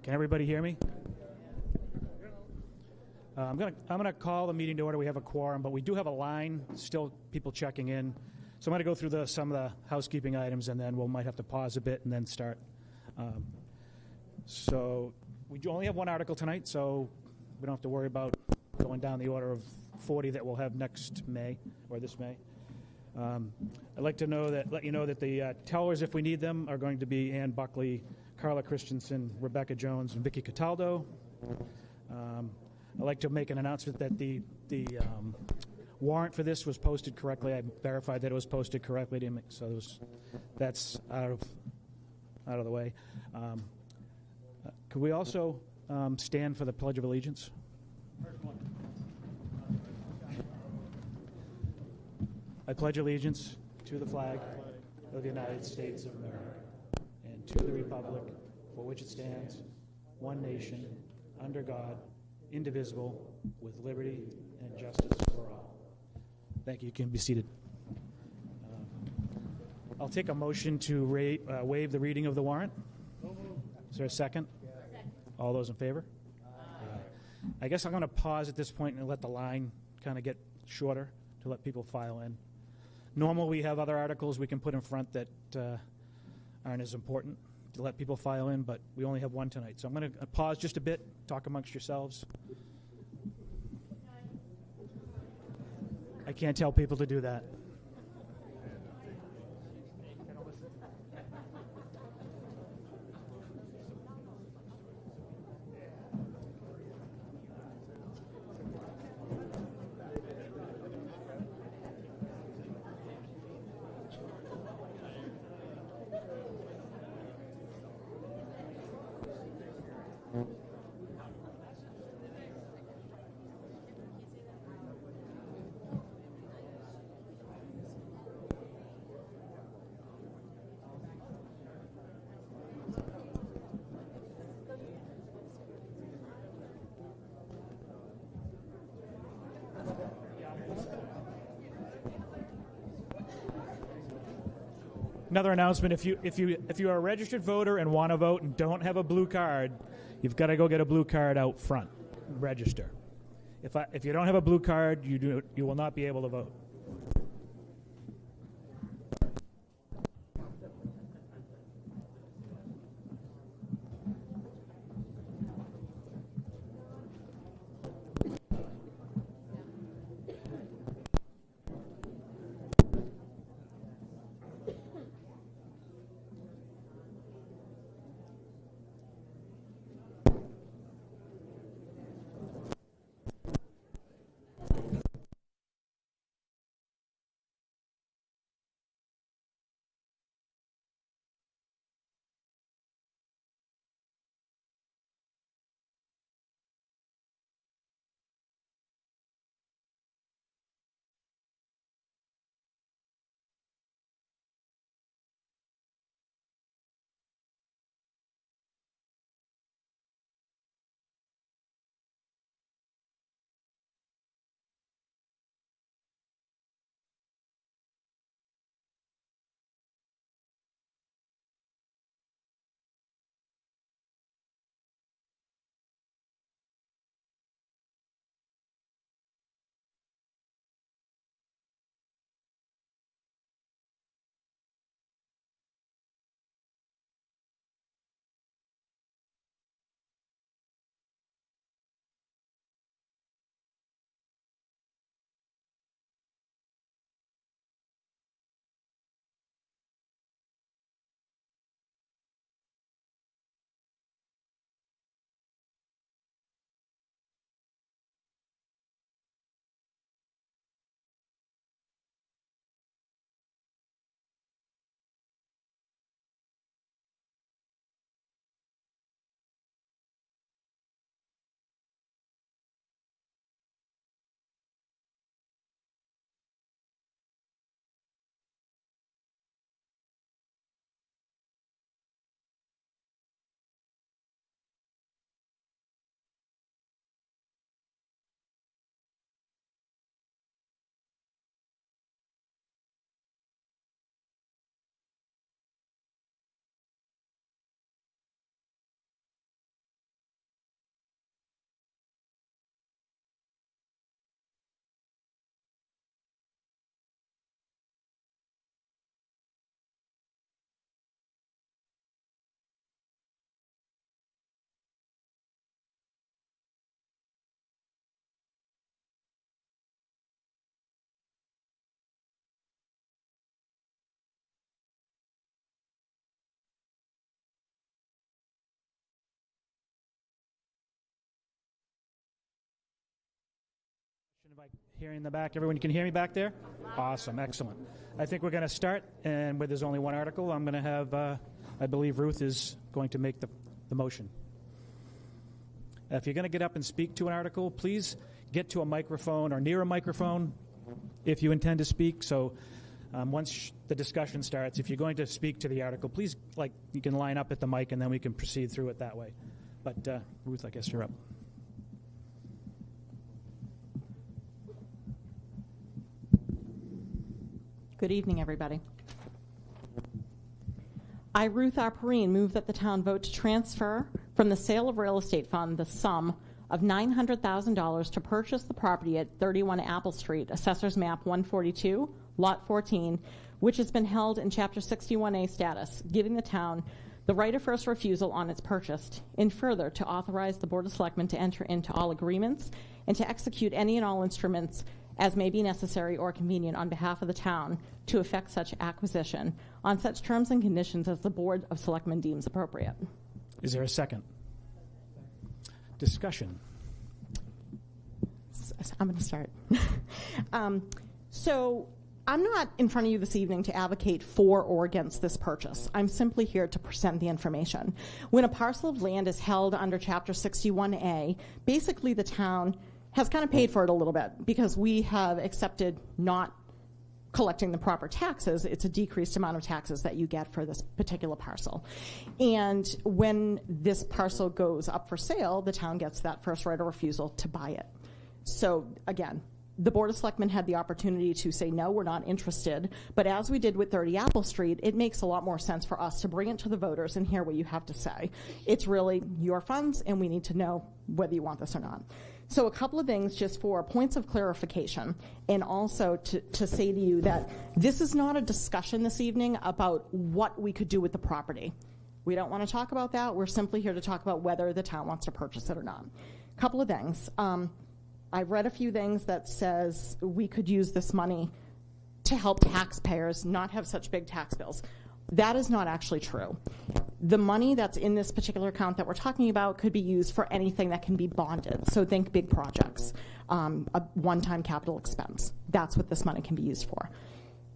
Can everybody hear me? I'm gonna call the meeting to order. We have a quorum, but we do have a line. Still, people checking in. So I'm going to go through some of the housekeeping items, and then we might have to pause a bit and then start. So we only have one article tonight, so we don't have to worry about going down the order of 40 that we'll have next May or this May. I'd like to let you know that the tellers, if we need them, are going to be Ann Buckley, Carla Christensen, Rebecca Jones, and Vicky Cataldo. I'd like to make an announcement that the warrant for this was posted correctly. I verified that it was posted correctly, so that's out of the way. Could we also stand for the Pledge of Allegiance? I pledge allegiance to the flag of the United States of America and to the republic for which it stands, one nation, under God, indivisible, with liberty and justice for all. Thank you. You can be seated. I'll take a motion to waive the reading of the warrant. Is there a second? All those in favor? Aye. I guess I'm going to pause at this point and let the line kind of get shorter to let people file in. Normally, we have other articles we can put in front that aren't as important to let people file in, but we only have one tonight. So I'm going to pause just a bit, talk amongst yourselves. I can't tell people to do that. Another announcement: if you are a registered voter and want to vote and don't have a blue card, you've got to go get a blue card out front. Register. If you don't have a blue card, you will not be able to vote. Hearing in the back. Everyone, you can hear me back there? Awesome. Excellent. I think we're going to start, and where there's only one article, I'm going to have, I believe Ruth is going to make the motion. If you're going to get up and speak to an article, please get to a microphone or near a microphone if you intend to speak. So once the discussion starts, if you're going to speak to the article, please, you can line up at the mic, and then we can proceed through it that way. But Ruth, I guess you're up. Good evening, everybody. I, Ruth R. Perrine, move that the town vote to transfer from the sale of real estate fund the sum of $900,000 to purchase the property at 31 Apple Street, Assessor's Map 142, Lot 14, which has been held in Chapter 61A status, giving the town the right of first refusal on its purchase, and further to authorize the Board of Selectmen to enter into all agreements and to execute any and all instruments as may be necessary or convenient on behalf of the town to effect such acquisition on such terms and conditions as the Board of Selectmen deems appropriate. Is there a second? Discussion. I'm going to start. So I'm not in front of you this evening to advocate for or against this purchase. I'm simply here to present the information. When a parcel of land is held under Chapter 61A, basically the town has kind of paid for it a little bit because we have accepted not collecting the proper taxes. It's a decreased amount of taxes that you get for this particular parcel. And when this parcel goes up for sale, the town gets that first right of refusal to buy it. So again, the Board of Selectmen had the opportunity to say, no, we're not interested. But as we did with 30 Apple Street, it makes a lot more sense for us to bring it to the voters and hear what you have to say. It's really your funds, and we need to know whether you want this or not. So a couple of things just for points of clarification, and also to say to you that this is not a discussion this evening about what we could do with the property. We don't want to talk about that. We're simply here to talk about whether the town wants to purchase it or not. A couple of things. I've read a few things that says we could use this money to help taxpayers not have such big tax bills. That is not actually true. The money that's in this particular account that we're talking about could be used for anything that can be bonded. So think big projects, a one-time capital expense. That's what this money can be used for.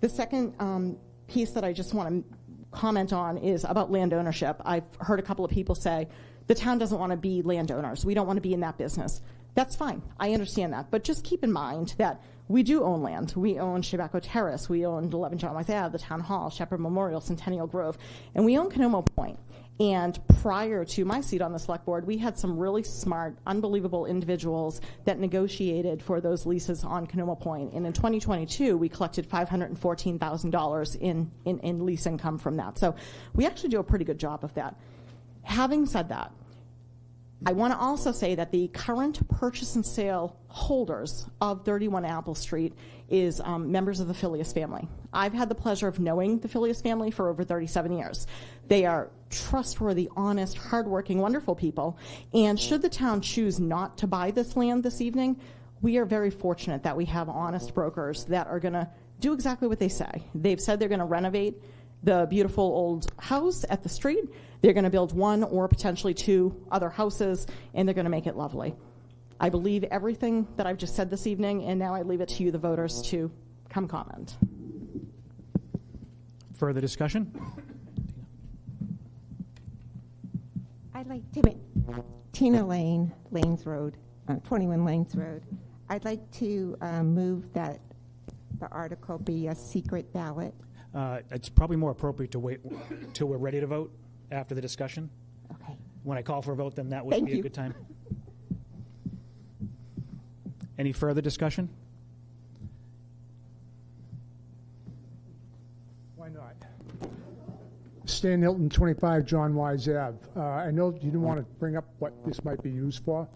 The second piece that I just want to comment on is about land ownership. I've heard a couple of people say, the town doesn't want to be landowners. We don't want to be in that business. That's fine. I understand that. But just keep in mind that we do own land. We own Chebaco Terrace. We own 11 John Wythe Ave, the Town Hall, Shepherd Memorial, Centennial Grove. And we own Canomo Point. And prior to my seat on the select board, we had some really smart, unbelievable individuals that negotiated for those leases on Canomo Point. And in 2022, we collected $514,000 in lease income from that. So we actually do a pretty good job of that. Having said that, I want to also say that the current purchase and sale holders of 31 Apple Street is members of the Filius family. I've had the pleasure of knowing the Filius family for over 37 years. They are trustworthy, honest, hardworking, wonderful people. And should the town choose not to buy this land this evening, we are very fortunate that we have honest brokers that are going to do exactly what they say. They've said they're going to renovate the beautiful old house at the street. They're going to build one or potentially two other houses, and they're going to make it lovely. I believe everything that I've just said this evening, and now I leave it to you, the voters, to come comment. Further discussion? I'd like to, Tina Lane, Lanes Road, 21 Lanes Road. I'd like to move that the article be a secret ballot. It's probably more appropriate to wait till we're ready to vote after the discussion. Okay. When I call for a vote, then that would be a good time. Any further discussion? Why not? Stan Hilton, 25 John Wise Ave. I know you didn't want to bring up what this might be used for,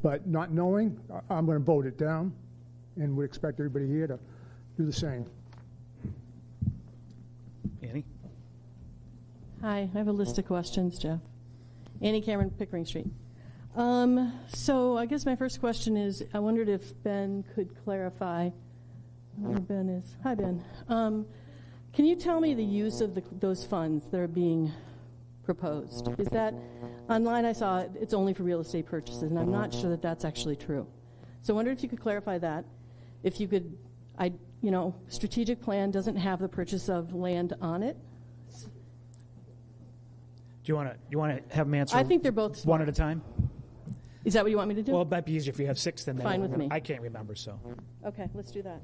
but not knowing, I'm going to vote it down and would expect everybody here to do the same. Annie? Hi, I have a list of questions, Jeff. Annie Cameron, Pickering Street. So I guess my first question is, I wondered if Ben could clarify where Ben is. Hi, Ben. Can you tell me the use of those funds that are being proposed? Is that, online I saw it's only for real estate purchases, and I'm not sure that that's actually true. So I wondered if you could clarify that. if you could, strategic plan doesn't have the purchase of land on it. Do you want to have them answer? I think they're both one at a time. Is that what you want me to do? Well, it might be easier if you have 6 than that. Fine with me. I can't remember, so. Okay, let's do that.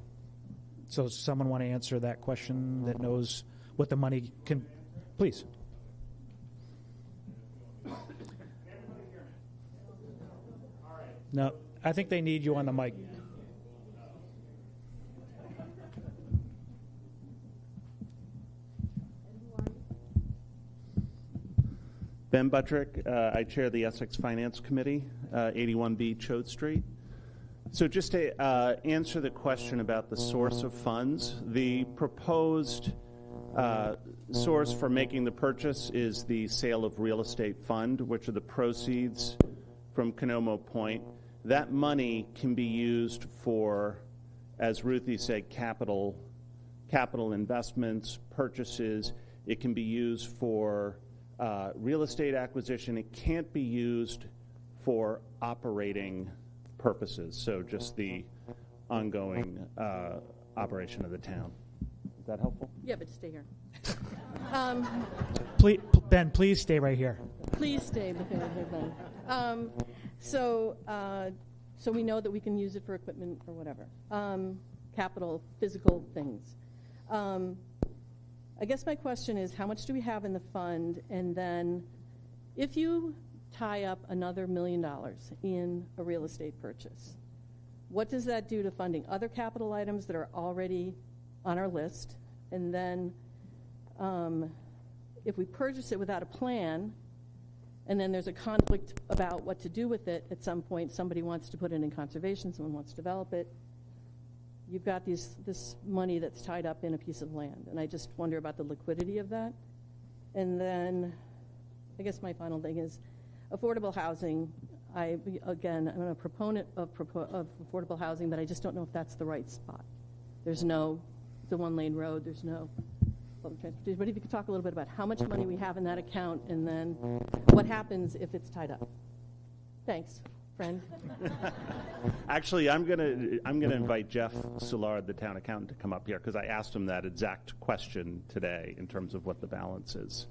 So someone want to answer that question that knows what the money can, please. No, I think they need you on the mic. Ben Buttrick, I chair the Essex Finance Committee, 81B Choate Street. So just to answer the question about the source of funds, the proposed source for making the purchase is the sale of real estate fund, which are the proceeds from Canomo Point. That money can be used for, as Ruthie said, capital investments, purchases. It can be used for real estate acquisition. It can't be used for operating purposes, so just the ongoing operation of the town. Is that helpful? Yeah, but stay here. Please, Ben, please stay right here. Please stay with me, Ben. So we know that we can use it for equipment or whatever, capital, physical things. I guess my question is, how much do we have in the fund? And then if you tie up another $1 million in a real estate purchase, what does that do to funding other capital items that are already on our list? And then if we purchase it without a plan, and then there's a conflict about what to do with it at some point, somebody wants to put it in conservation, someone wants to develop it, you've got this money that's tied up in a piece of land. And I just wonder about the liquidity of that. And then I guess my final thing is affordable housing. I'm a proponent of affordable housing, but I just don't know if that's the right spot. It's a one-lane road, there's no public transportation. But if you could talk a little bit about how much money we have in that account, and then what happens if it's tied up. Thanks, friend. Actually, I'm gonna invite Jeff Soulard, the town accountant, to come up here because I asked him that exact question today in terms of what the balance is.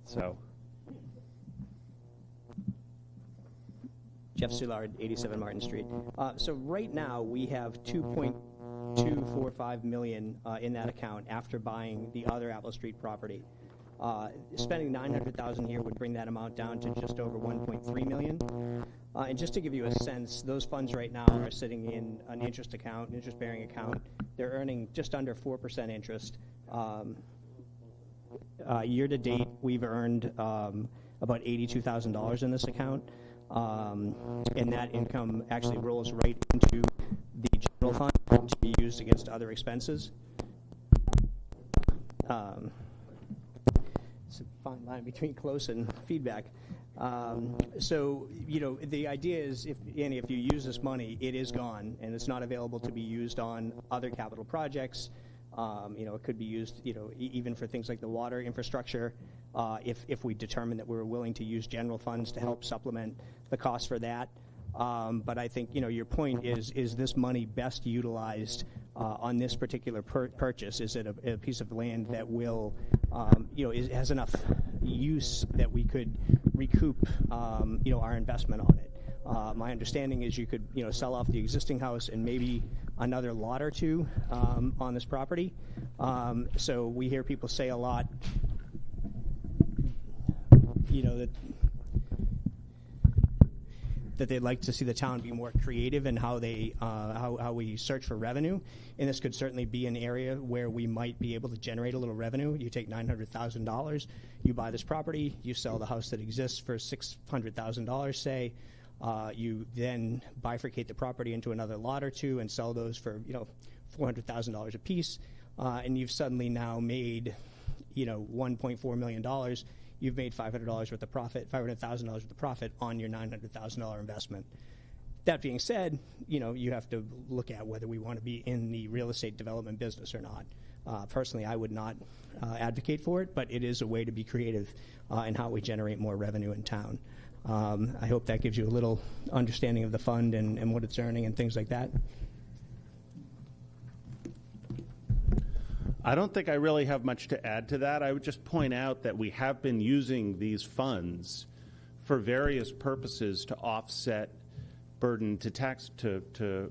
So, Jeff Soulard, 87 Martin Street. So right now we have $2.245 million in that account after buying the other Apple Street property. Spending $900,000 here would bring that amount down to just over $1.3 million. And just to give you a sense, those funds right now are sitting in an interest-bearing account. They're earning just under 4% interest. Year to date, we've earned about $82,000 in this account. And that income actually rolls right into the general fund to be used against other expenses. It's a fine line between close and feedback. So, the idea is, if you use this money, it is gone, and it's not available to be used on other capital projects. It could be used, even for things like the water infrastructure, if we determine that we're willing to use general funds to help supplement the cost for that. But I think, your point is this money best utilized on this particular purchase? Is it a piece of land that will, has enough use that we could recoup, our investment on it? My understanding is you could, sell off the existing house and maybe another lot or two on this property. So we hear people say a lot, that they'd like to see the town be more creative in how they how we search for revenue, and this could certainly be an area where we might be able to generate a little revenue. You take $900,000, you buy this property, you sell the house that exists for $600,000, say. You then bifurcate the property into another lot or two and sell those for $400,000 a piece, and you've suddenly now made $1.4 million. You've made $500,000 worth of profit on your $900,000 investment. That being said, you have to look at whether we want to be in the real estate development business or not. Personally, I would not advocate for it, but it is a way to be creative in how we generate more revenue in town. I hope that gives you a little understanding of the fund and what it's earning and things like that. I don't think I really have much to add to that. I would just point out that we have been using these funds for various purposes to offset burden to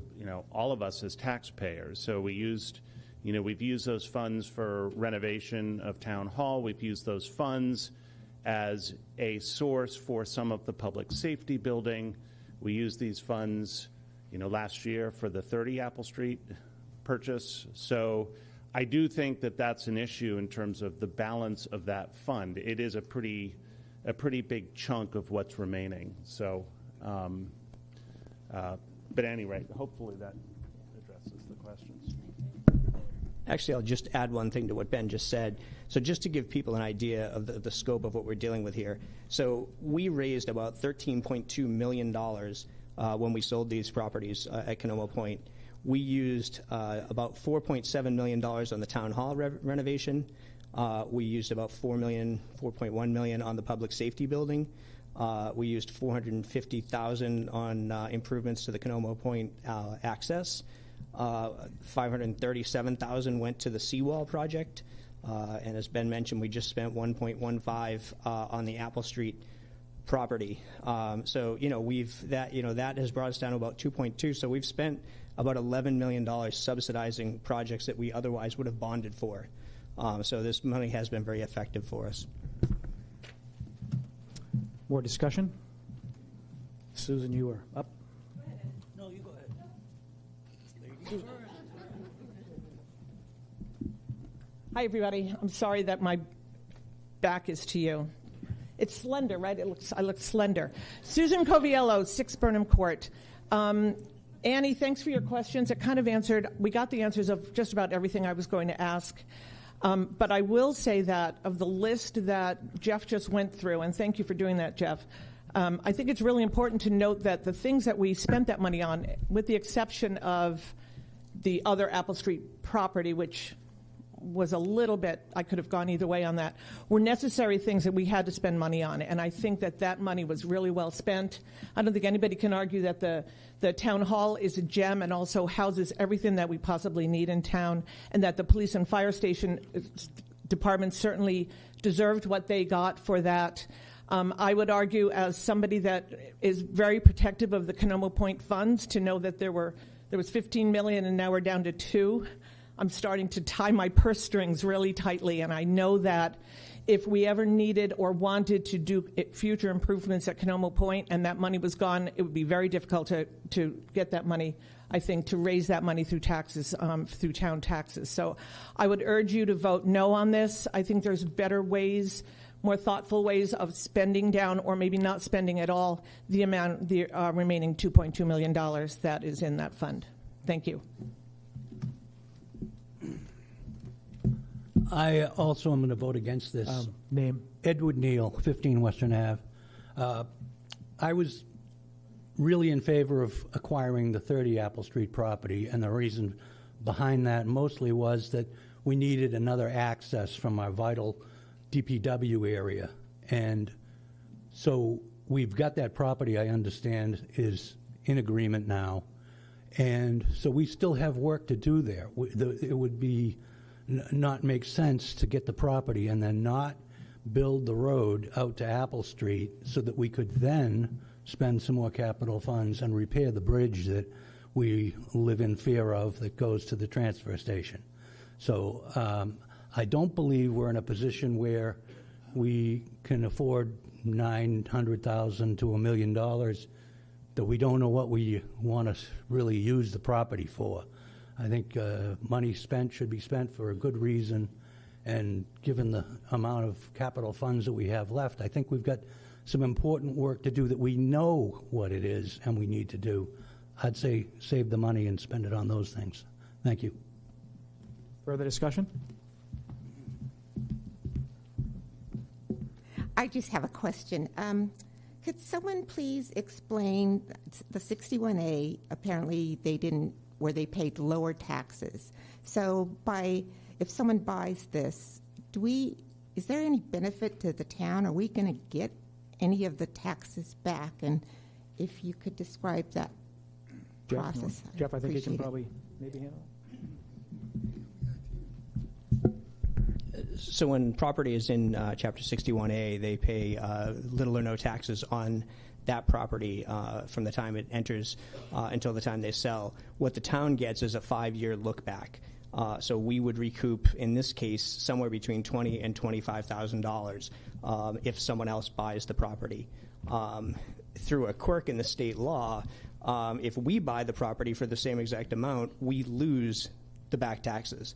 all of us as taxpayers. So we've used those funds for renovation of town hall. We've used those funds as a source for some of the public safety building. We used these funds, last year for the 30 Apple Street purchase. So I do think that that's an issue in terms of the balance of that fund. It is a pretty big chunk of what's remaining. So, but at any rate, hopefully that addresses the questions. Actually, I'll just add one thing to what Ben just said. So just to give people an idea of the scope of what we're dealing with here. So we raised about $13.2 million when we sold these properties at Canomo Point. We used about $4.7 million on the town hall renovation. We used about $4.1 million on the public safety building. We used $450,000 on improvements to the Canomo Point access. $537,000 went to the seawall project, and as Ben mentioned, we just spent $1.15 on the Apple Street property. So that has brought us down to about 2.2. So we've spent about $11 million subsidizing projects that we otherwise would have bonded for. So this money has been very effective for us. More discussion? Susan, you were up. No, you go ahead. Hi, everybody. I'm sorry that my back is to you. It's slender, right? I look slender. Susan Coviello, 6 Burnham Court. Annie, thanks for your questions. It kind of we got the answers of just about everything I was going to ask. But I will say that of the list that Jeff just went through, and thank you for doing that, Jeff, I think it's really important to note that the things that we spent that money on, with the exception of the other Apple Street property, which was a little bit, I could have gone either way on that, were necessary things that we had to spend money on. And I think that money was really well spent. I don't think anybody can argue that the town hall is a gem and also houses everything that we possibly need in town, and that the police and fire station departments certainly deserved what they got for that. I would argue, as somebody that is very protective of the Canomo Point funds, to know that there was $15 million and now we're down to $2 million. I'm starting to tie my purse strings really tightly, and I know that if we ever needed or wanted to do future improvements at Canomo Point and that money was gone, it would be very difficult to get that money, I think, to raise that money through taxes, through town taxes. So I would urge you to vote no on this. I think there's better ways, more thoughtful ways of spending down, or maybe not spending at all, the remaining $2.2 million that is in that fund. Thank you. I also am going to vote against this. Name? Edward Neal, 15 Western Ave. I was really in favor of acquiring the 30 Apple Street property, and the reason behind that mostly was that we needed another access from our vital DPW area. And so we've got that property, I understand, is in agreement now. And so we still have work to do there. It would be not make sense to get the property and then not build the road out to Apple Street so that we could then spend some more capital funds and repair the bridge that we live in fear of that goes to the transfer station. So I don't believe we're in a position where we can afford $900,000 to $1 million that we don't know what we want to really use the property for. I think money spent should be spent for a good reason, and given the amount of capital funds that we have left, I think we've got some important work to do that we know what it is and we need to do. I'd say save the money and spend it on those things. Thank you. Further discussion? I just have a question. Could someone please explain the 61A? Apparently, they didn't, where they paid lower taxes. So, if someone buys this, is there any benefit to the town? Are we going to get any of the taxes back? And if you could describe that process, Jeff, I think you can appreciate it. probably maybe handle So when property is in Chapter 61A, they pay little or no taxes on that property from the time it enters until the time they sell. What the town gets is a 5-year look back. So we would recoup, in this case, somewhere between $20,000 and $25,000 if someone else buys the property. Through a quirk in the state law, if we buy the property for the same exact amount, we lose the back taxes.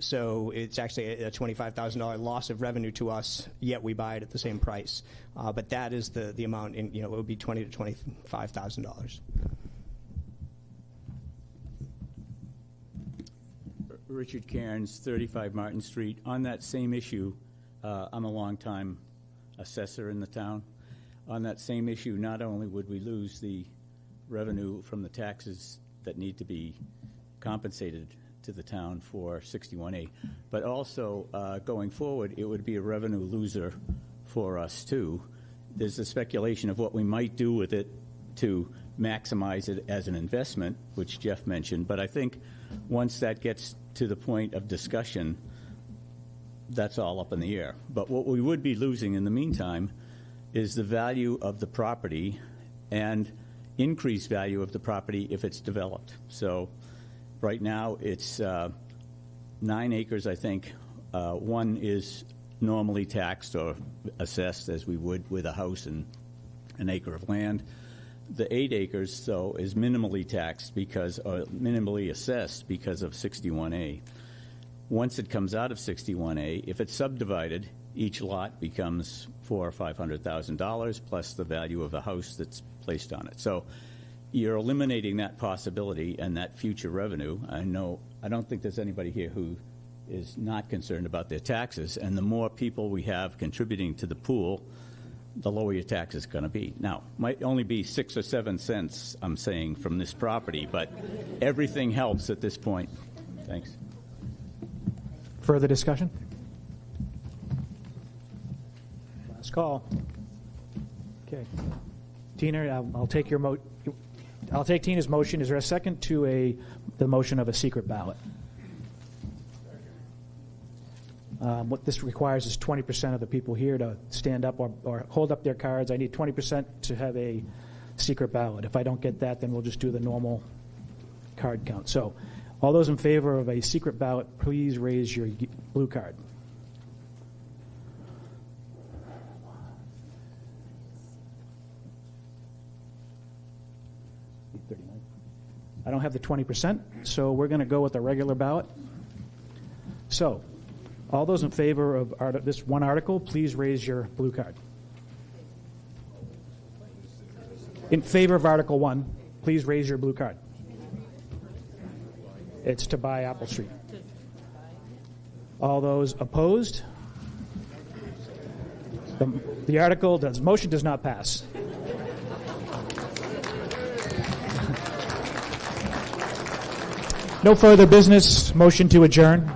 So it's actually a $25,000 loss of revenue to us, yet we buy it at the same price. But that is the amount, it would be $20,000 to $25,000. Richard Cairns, 35 Martin Street. On that same issue, I'm a longtime assessor in the town. On that same issue, not only would we lose the revenue from the taxes that need to be compensated to the town for 61A, but also going forward, it would be a revenue loser for us too. There's a speculation of what we might do with it to maximize it as an investment, which Jeff mentioned, but I think once that gets to the point of discussion, that's all up in the air. But what we would be losing in the meantime is the value of the property and increased value of the property if it's developed. So right now it's 9 acres, I think. One is normally taxed or assessed as we would with a house and an acre of land. The 8 acres, though, is minimally taxed minimally assessed because of 61A. Once it comes out of 61A, if it's subdivided, each lot becomes $400,000 or $500,000 plus the value of the house that's placed on it. So you're eliminating that possibility and that future revenue. I don't think there's anybody here who is not concerned about their taxes, and the more people we have contributing to the pool, the lower your tax is going to be. Now, might only be 6 or 7 cents, I'm saying, from this property, but everything helps at this point. Thanks. Further discussion? Last call. Okay. Tina, I'll take your I'll take Tina's motion. Is there a second to the motion of a secret ballot? What this requires is 20% of the people here to stand up or hold up their cards. I need 20% to have a secret ballot. If I don't get that, then we'll just do the normal card count. So all those in favor of a secret ballot, please raise your blue card. I don't have the 20%, so we're going to go with the regular ballot. So all those in favor of this one article, please raise your blue card. In favor of Article 1, please raise your blue card. It's to buy Apple Street. All those opposed? The motion does not pass. No further business. Motion to adjourn.